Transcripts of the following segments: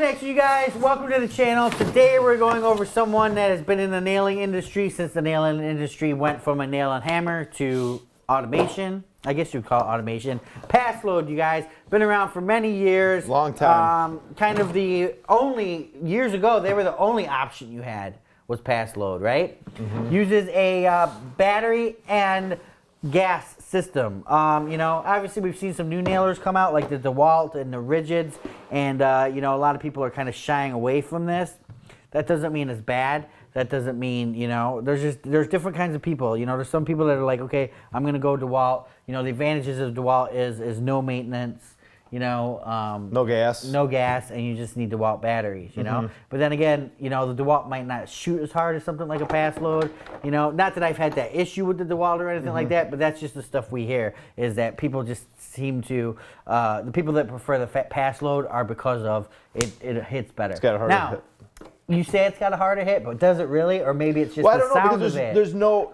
action, you guys. Welcome to the channel. Today we're going over someone that has been in the nailing industry since the nailing industry went from a nail and hammer to automation. I guess you'd call it automation. Paslode, you guys. Been around for many years. Long time. Kind of the only, years ago, they were the only option you had was Paslode, right? Mm-hmm. Uses a battery and gas system. You know, obviously we've seen some new nailers come out like the DeWalt and the Ridgids, and you know, a lot of people are kind of shying away from this. That doesn't mean it's bad. That doesn't mean, you know, there's different kinds of people. You know, there's some people that are like, okay, I'm gonna go DeWalt. You know, the advantages of DeWalt is no maintenance. You know, no gas, and you just need DeWalt batteries. You know, but then again, you know, the DeWalt might not shoot as hard as something like a Paslode. You know, not that I've had that issue with the DeWalt or anything like that, but that's just the stuff we hear is that people just seem to the people that prefer the Paslode are because of it hits better. It's got a harder hit. You say it's got a harder hit, but does it really? Or maybe it's just the sound of it. There's no.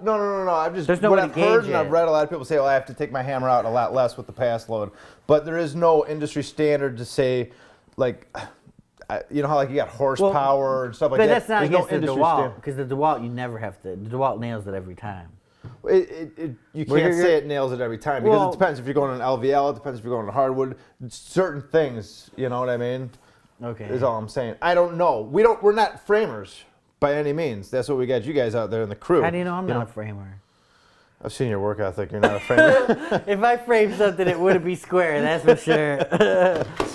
I've just, there's no what way I've to gauge heard it. and I've read a lot of people say, well, I have to take my hammer out a lot less with the Paslode. But there is no industry standard to say, like, you know how like you got horsepower and stuff like that? But that's not there's against no the industry DeWalt, because the DeWalt, you never have to. The DeWalt nails it every time. You can't say it nails it every time, because it depends if you're going on LVL, it depends if you're going on hardwood. Certain things, you know what I mean? Okay. Is all I'm saying. I don't know. We're not framers by any means. That's what we got you guys out there in the crew. How do you know I'm not a framer? I've seen your work ethic. You're not a framer. If I framed something, it wouldn't be square. That's for sure.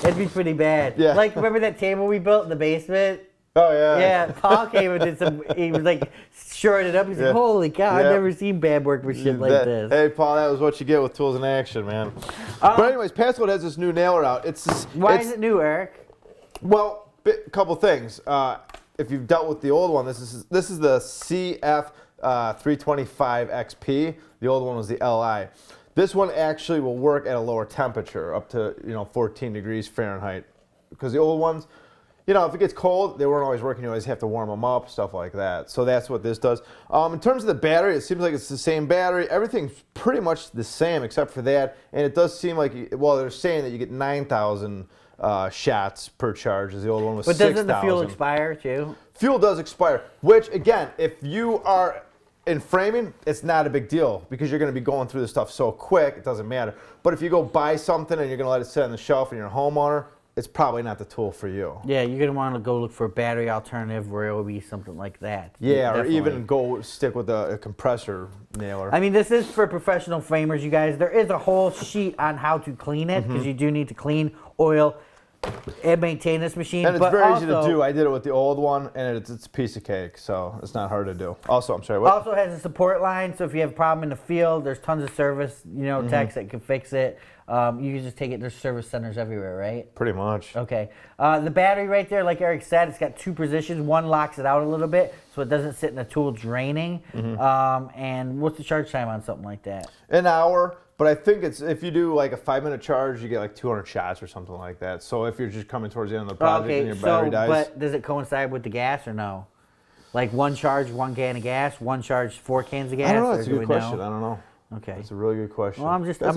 It'd be pretty bad. Yeah. Like, remember that table we built in the basement? Oh yeah. Yeah. Paul came and did some. He was like shoring it up. He's like, "Holy cow! I've never seen bad workmanship like this." Hey Paul, that was what you get with tools in action, man. But anyways, Paslode has this new nailer out. Why is it new, Eric? Well, a couple things. If you've dealt with the old one, this is the CF325XP. The old one was the LI. This one actually will work at a lower temperature, up to 14 degrees Fahrenheit, because the old ones, you know, if it gets cold, they weren't always working. You always have to warm them up, stuff like that. So that's what this does. In terms of the battery, it seems like it's the same battery. Everything's pretty much the same except for that. And it does seem like, well, they're saying that you get 9,000 shots per charge, as the old one was 6,000. But doesn't the fuel expire too? Fuel does expire, which again, if you are in framing, it's not a big deal because you're going to be going through this stuff so quick, it doesn't matter. But if you go buy something and you're going to let it sit on the shelf and you're a homeowner, it's probably not the tool for you. Yeah, you're going to want to go look for a battery alternative where it will be something like that. Yeah, definitely. Or even go stick with a compressor nailer. I mean, this is for professional framers, you guys. There is a whole sheet on how to clean it, because you do need to clean, oil, and maintain this machine. And it's very easy to do. I did it with the old one, and it's a piece of cake, so it's not hard to do. Also, I'm sorry, what? Also has a support line, so if you have a problem in the field, there's tons of service, techs that can fix it. You can just take it. There's service centers everywhere, right? Pretty much. Okay. The battery right there, like Eric said, it's got two positions. One locks it out a little bit, so it doesn't sit in the tool draining. And what's the charge time on something like that? An hour. But I think it's, if you do like a 5-minute charge, you get like 200 shots or something like that. So if you're just coming towards the end of the project and your battery dies. But does it coincide with the gas or no? Like one charge, 1 can of gas, one charge, 4 cans of gas? I don't know. That's a good question. I don't know. Okay. That's a really good question. Well, I'm on top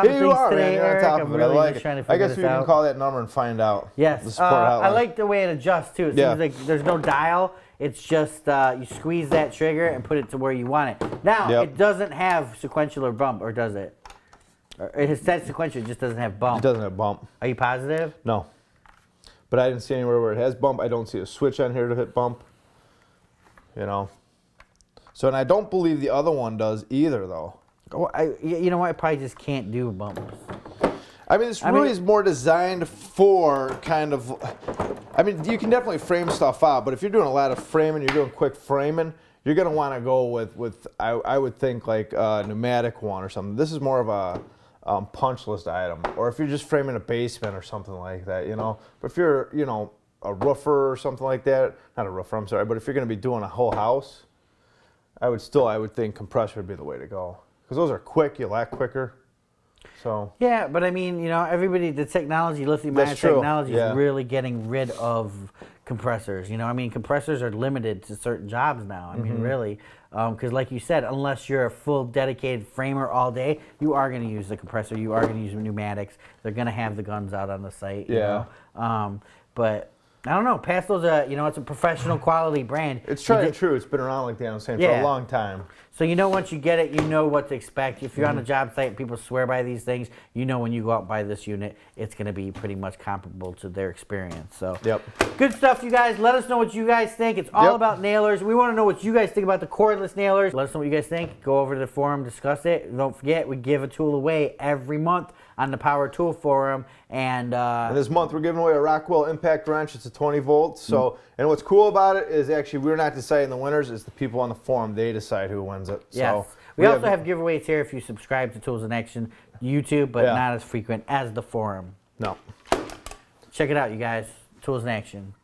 of things today, Eric. I'm really just trying to figure this out. I guess we can call that number and find out. Yes. I like the way it adjusts too. It seems like there's no dial. It's just you squeeze that trigger and put it to where you want it. Now, it doesn't have sequential or bump, or does it? It has said sequential, it just doesn't have bump. It doesn't have bump. Are you positive? No. But I didn't see anywhere where it has bump. I don't see a switch on here to hit bump. You know. So, and I don't believe the other one does either, though. Oh, you know what? I probably just can't do bumps. I mean, this really is more designed for kind of, I mean, you can definitely frame stuff out, but if you're doing a lot of framing, you're doing quick framing, you're going to want to go with I would think like a pneumatic one or something. This is more of a punch list item, or if you're just framing a basement or something like that, you know. But if you're, a roofer or something like that, not a roofer, I'm sorry, but if you're going to be doing a whole house, I would think compressor would be the way to go. Because those are quick, you lack quicker. So. Yeah, but I mean, everybody, the technology, lithium-ion technology is really getting rid of compressors. I mean, compressors are limited to certain jobs now. I mean, really, because like you said, unless you're a full dedicated framer all day, you are going to use the compressor. You are going to use pneumatics. They're going to have the guns out on the site. You know? But I don't know. Paslode's it's a professional quality brand. It's tried and true. It's been around, like Dan was saying, for a long time. So once you get it, you know what to expect. If you're on a job site and people swear by these things, when you go out and buy this unit, it's going to be pretty much comparable to their experience. So good stuff, you guys. Let us know what you guys think. It's all about nailers. We want to know what you guys think about the cordless nailers. Let us know what you guys think. Go over to the forum, discuss it. And don't forget, we give a tool away every month on the Power Tool Forum. And this month we're giving away a Rockwell impact wrench. It's a 20 volts. So, and what's cool about it is actually we're not deciding the winners. It's the people on the forum. They decide who wins it. Yes. So we also have giveaways here if you subscribe to Tools in Action YouTube, but not as frequent as the forum. No. Check it out, you guys. Tools in Action.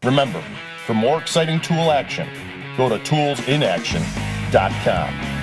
Remember, for more exciting tool action, go to toolsinaction.com.